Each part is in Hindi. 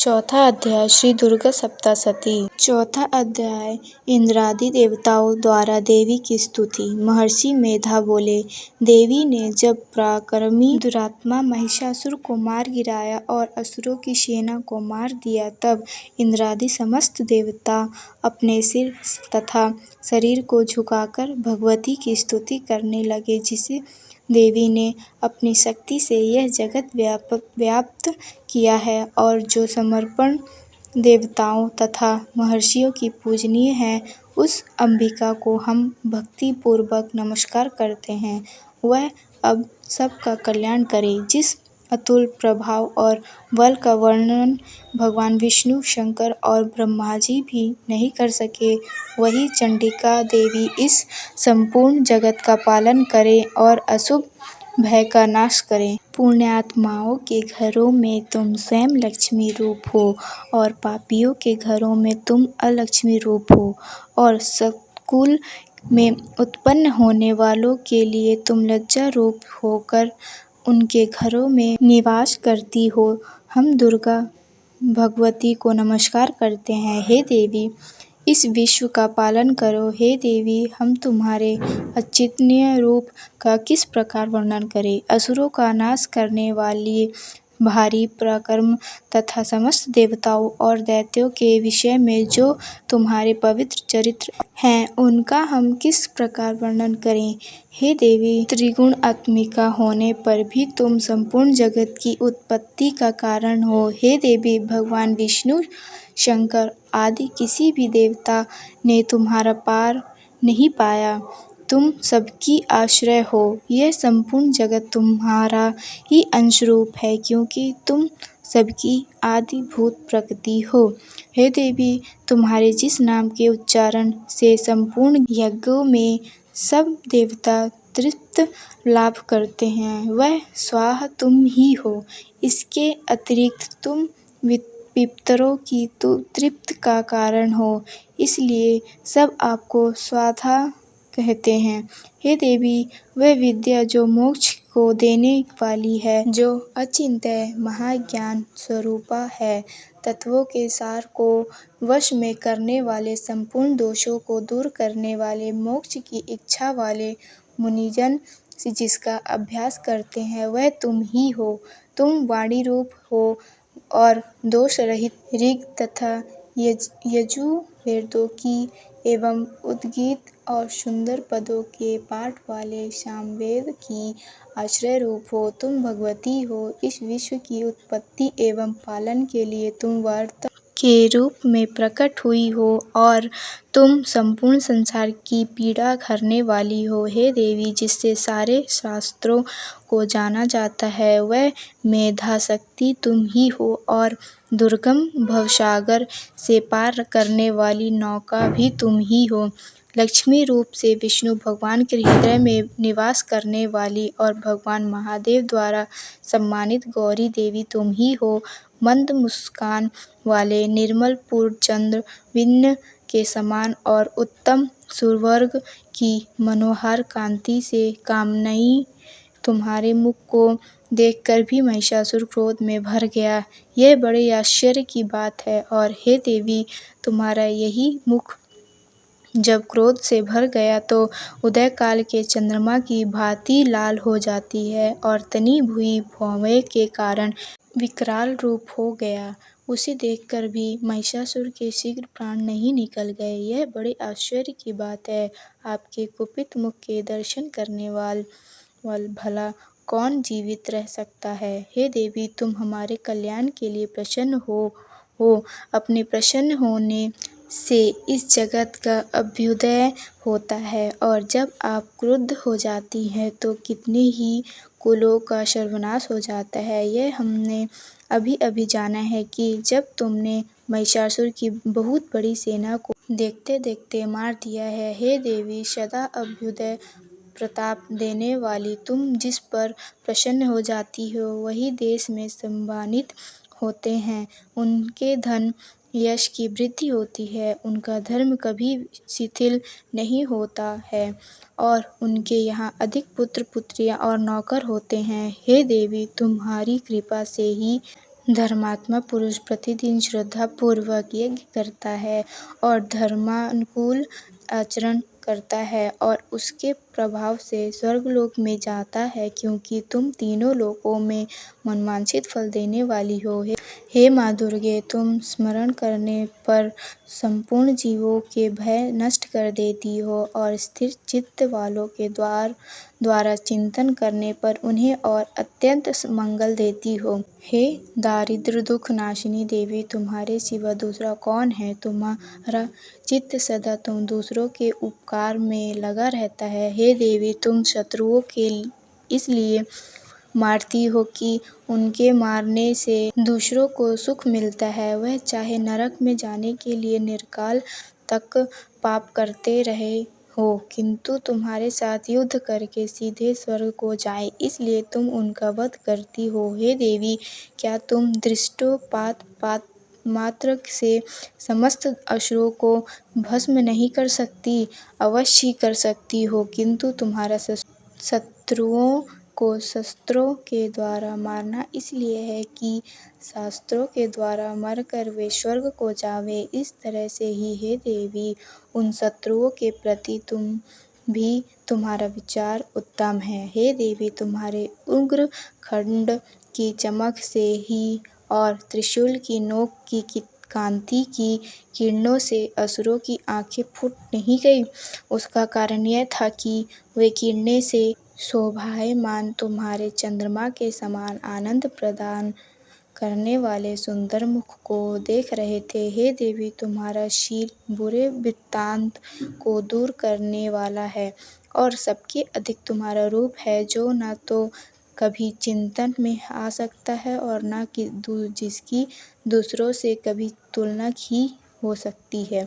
चौथा अध्याय श्री दुर्गा सप्तशती। चौथा अध्याय इंद्रादि देवताओं द्वारा देवी की स्तुति। महर्षि मेधा बोले, देवी ने जब पराक्रमी दुरात्मा महिषासुर को मार गिराया और असुरों की सेना को मार दिया, तब इंद्रादि समस्त देवता अपने सिर तथा शरीर को झुकाकर भगवती की स्तुति करने लगे। जिसे देवी ने अपनी शक्ति से यह जगत व्याप्त किया है और जो समर्पण देवताओं तथा महर्षियों की पूजनीय है, उस अंबिका को हम भक्ति पूर्वक नमस्कार करते हैं। वह अब सबका कल्याण करे। जिस अतुल प्रभाव और बल का वर्णन भगवान विष्णु, शंकर और ब्रह्मा जी भी नहीं कर सके, वही चंडिका देवी इस संपूर्ण जगत का पालन करे और अशुभ भय का नाश करे। पुण्यात्माओं के घरों में तुम स्वयं लक्ष्मी रूप हो और पापियों के घरों में तुम अलक्ष्मी रूप हो, और सत्कुल में उत्पन्न होने वालों के लिए तुम लज्जा रूप होकर उनके घरों में निवास करती हो। हम दुर्गा भगवती को नमस्कार करते हैं। हे देवी, इस विश्व का पालन करो। हे देवी, हम तुम्हारे अचिंत्य रूप का किस प्रकार वर्णन करें। असुरों का नाश करने वाली भारी पराक्रम तथा समस्त देवताओं और दैत्यों के विषय में जो तुम्हारे पवित्र चरित्र हैं, उनका हम किस प्रकार वर्णन करें। हे देवी, त्रिगुण आत्मिका होने पर भी तुम संपूर्ण जगत की उत्पत्ति का कारण हो। हे देवी, भगवान विष्णु, शंकर आदि किसी भी देवता ने तुम्हारा पार नहीं पाया। तुम सबकी आश्रय हो। यह संपूर्ण जगत तुम्हारा ही अंश रूप है, क्योंकि तुम सबकी आदिभूत प्रकृति हो। हे देवी, तुम्हारे जिस नाम के उच्चारण से संपूर्ण यज्ञों में सब देवता तृप्त लाभ करते हैं, वह स्वाहा तुम ही हो। इसके अतिरिक्त तुम पितरों की तृप्ति का कारण हो, इसलिए सब आपको स्वाहा कहते हैं। हे देवी, वह विद्या जो मोक्ष को देने वाली है, जो अचिंत्य महाज्ञान स्वरूपा है, तत्वों के सार को वश में करने वाले, संपूर्ण दोषों को दूर करने वाले, मोक्ष की इच्छा वाले मुनिजन जिसका अभ्यास करते हैं, वह तुम ही हो। तुम वाणी रूप हो और दोष रहित ऋग तथा यजुर्वेदों की एवं उद्गीत और सुंदर पदों के पाठ वाले सामवेद की आश्रय रूप हो। तुम भगवती हो। इस विश्व की उत्पत्ति एवं पालन के लिए तुम वार्ता के रूप में प्रकट हुई हो और तुम संपूर्ण संसार की पीड़ा हरने वाली हो। हे देवी, जिससे सारे शास्त्रों को जाना जाता है, वह मेधा शक्ति तुम ही हो और दुर्गम भवसागर से पार करने वाली नौका भी तुम ही हो। लक्ष्मी रूप से विष्णु भगवान के हृदय में निवास करने वाली और भगवान महादेव द्वारा सम्मानित गौरी देवी तुम ही हो। मंद मुस्कान वाले निर्मल पूर्णचंद्र बिंब के समान और उत्तम सुरवर्ग की मनोहर कांति से कामयी तुम्हारे मुख को देखकर भी महिषासुर क्रोध में भर गया। यह बड़े आश्चर्य की बात है। और हे देवी, तुम्हारा यही मुख जब क्रोध से भर गया तो उदय काल के चंद्रमा की भांति लाल हो जाती है और तनी हुई भौहें के कारण विकराल रूप हो गया। उसे देखकर भी महिषासुर के शीघ्र प्राण नहीं निकल गए। यह बड़े आश्चर्य की बात है। आपके कुपित मुख के दर्शन करने वाल भला कौन जीवित रह सकता है। हे देवी, तुम हमारे कल्याण के लिए प्रसन्न हो। अपने प्रसन्न होने से इस जगत का अभ्युदय होता है, और जब आप क्रुद्ध हो जाती हैं तो कितने ही कुलों का सर्वनाश हो जाता है। यह हमने अभी अभी जाना है कि जब तुमने महिषासुर की बहुत बड़ी सेना को देखते देखते मार दिया है। हे देवी, सदा अभ्युदय प्रताप देने वाली तुम जिस पर प्रसन्न हो जाती हो, वही देश में सम्मानित होते हैं। उनके धन यश की वृद्धि होती है, उनका धर्म कभी शिथिल नहीं होता है और उनके यहाँ अधिक पुत्र पुत्रियाँ और नौकर होते हैं। हे देवी, तुम्हारी कृपा से ही धर्मात्मा पुरुष प्रतिदिन श्रद्धापूर्वक यज्ञ करता है और धर्मानुकूल आचरण करता है और उसके प्रभाव से स्वर्गलोक में जाता है, क्योंकि तुम तीनों लोकों में मनवांछित फल देने वाली हो। हे माँ दुर्गे, तुम स्मरण करने पर संपूर्ण जीवों के भय नष्ट कर देती हो और स्थिर चित्त वालों के द्वारा चिंतन करने पर उन्हें और अत्यंत मंगल देती हो। हे दारिद्र दुख नाशिनी देवी, तुम्हारे सिवा दूसरा कौन है? तुम्हारा चित्त सदा तुम दूसरों के उपकार में लगा रहता है। हे देवी, तुम शत्रुओं के इसलिए मारती हो कि उनके मारने से दूसरों को सुख मिलता है। वह चाहे नरक में जाने के लिए निरकाल तक पाप करते रहे हो, किंतु तुम्हारे साथ युद्ध करके सीधे स्वर्ग को जाए, इसलिए तुम उनका वध करती हो। हे देवी, क्या तुम दृष्टोपात मात्र से समस्त असुरों को भस्म नहीं कर सकती? अवश्य ही कर सकती हो, किंतु तुम्हारा शत्रुओं को शस्त्रों के द्वारा मारना इसलिए है कि शास्त्रों के द्वारा मरकर वे स्वर्ग को जावे। इस तरह से ही हे देवी, उन शत्रुओं के प्रति तुम्हारा विचार उत्तम है। हे देवी, तुम्हारे उग्र खड्ग की चमक से ही और त्रिशूल की नोक की कांति की किरणों से असुरों की आंखें फूट नहीं गईं। उसका कारण यह था कि वे किरणें से शोभायमान तुम्हारे चंद्रमा के समान आनंद प्रदान करने वाले सुंदर मुख को देख रहे थे। हे देवी, तुम्हारा शील बुरे वृत्तांत को दूर करने वाला है और सबके अधिक तुम्हारा रूप है, जो न तो कभी चिंतन में आ सकता है और न जिसकी दूसरों से कभी तुलना ही हो सकती है।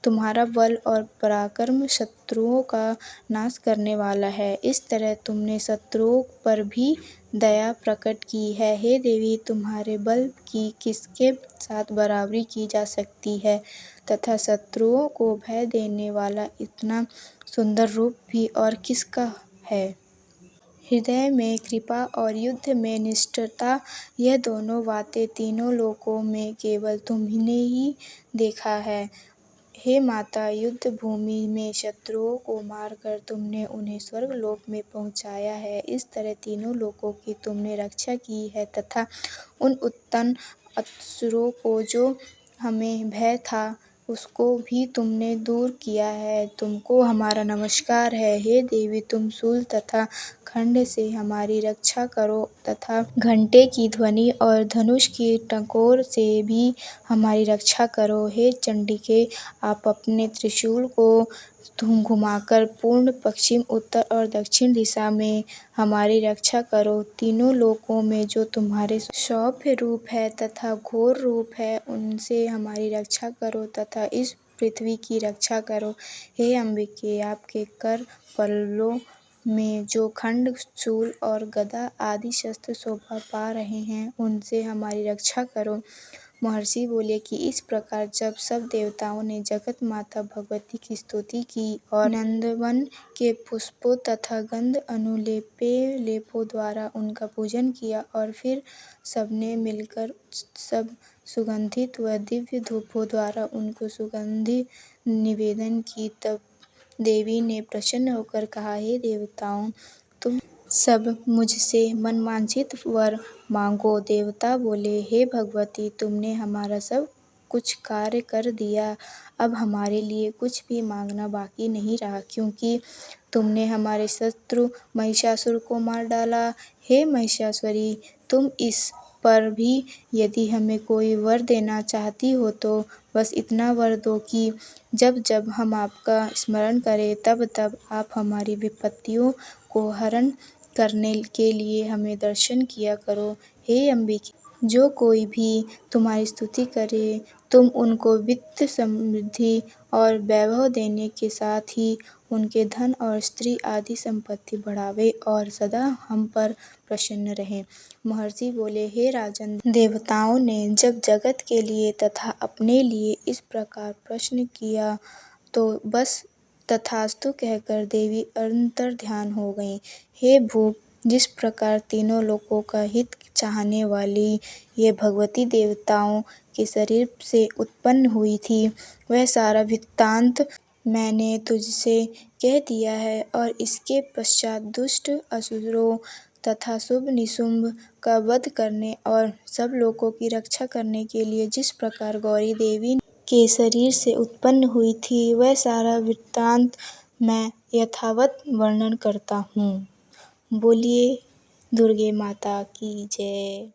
तुम्हारा बल और पराक्रम शत्रुओं का नाश करने वाला है। इस तरह तुमने शत्रुओं पर भी दया प्रकट की है। हे देवी, तुम्हारे बल की किसके साथ बराबरी की जा सकती है तथा शत्रुओं को भय देने वाला इतना सुंदर रूप भी और किसका है? हृदय में कृपा और युद्ध में निष्ठुरता, यह दोनों बातें तीनों लोकों में केवल तुमने ही देखा है। हे माता, युद्ध भूमि में शत्रुओं को मारकर तुमने उन्हें स्वर्गलोक में पहुंचाया है। इस तरह तीनों लोकों की तुमने रक्षा की है तथा उन उत्तम असुरों को जो हमें भय था, उसको भी तुमने दूर किया है। तुमको हमारा नमस्कार है। हे देवी, तुम शूल तथा खड्ग से हमारी रक्षा करो तथा घंटे की ध्वनि और धनुष की टंकोर से भी हमारी रक्षा करो। हे चंडिके, आप अपने त्रिशूल को घुमाकर पूर्व, पश्चिम, उत्तर और दक्षिण दिशा में हमारी रक्षा करो। तीनों लोकों में जो तुम्हारे सौम्य रूप है तथा घोर रूप है, उनसे हमारी रक्षा करो तथा इस पृथ्वी की रक्षा करो। हे अम्बिके, आपके कर पल्लों में जो खड्ग, शूल और गदा आदि शस्त्र शोभा पा रहे हैं, उनसे हमारी रक्षा करो। महर्षि बोले कि इस प्रकार जब सब देवताओं ने जगत माता भगवती की स्तुति की और नंदवन के पुष्पों तथा गंध अनुलेपों द्वारा उनका पूजन किया और फिर सबने मिलकर सब सुगंधित व दिव्य धूपों द्वारा उनको सुगंधि निवेदन की, तब देवी ने प्रसन्न होकर कहा, हे देवताओं, तुम सब मुझसे मनवांछित वर मांगो। देवता बोले, हे भगवती, तुमने हमारा सब कुछ कार्य कर दिया, अब हमारे लिए कुछ भी मांगना बाकी नहीं रहा, क्योंकि तुमने हमारे शत्रु महिषासुर को मार डाला। हे महिषासुरी, तुम इस पर भी यदि हमें कोई वर देना चाहती हो तो बस इतना वर दो कि जब जब हम आपका स्मरण करें, तब तब आप हमारी विपत्तियों को हरण करने के लिए हमें दर्शन किया करो। हे अम्बिके, जो कोई भी तुम्हारी स्तुति करे, तुम उनको वित्त, समृद्धि और वैभव देने के साथ ही उनके धन और स्त्री आदि संपत्ति बढ़ावे और सदा हम पर प्रसन्न रहे। महर्षि बोले, हे राजन, देवताओं ने जब जगत के लिए तथा अपने लिए इस प्रकार प्रश्न किया तो बस तथास्तु कहकर देवी अंतर्ध्यान हो गईं। हे भूप जिस प्रकार तीनों लोकों का हित चाहने वाली ये भगवती देवताओं के शरीर से उत्पन्न हुई थी, वह सारा वृत्तांत मैंने तुझसे कह दिया है। और इसके पश्चात दुष्ट असुरों तथा शुभ निशुंभ का वध करने और सब लोगों की रक्षा करने के लिए जिस प्रकार गौरी देवी के शरीर से उत्पन्न हुई थी, वह सारा वृत्तांत मैं यथावत वर्णन करता हूँ। बोलिए दुर्गे माता की जय।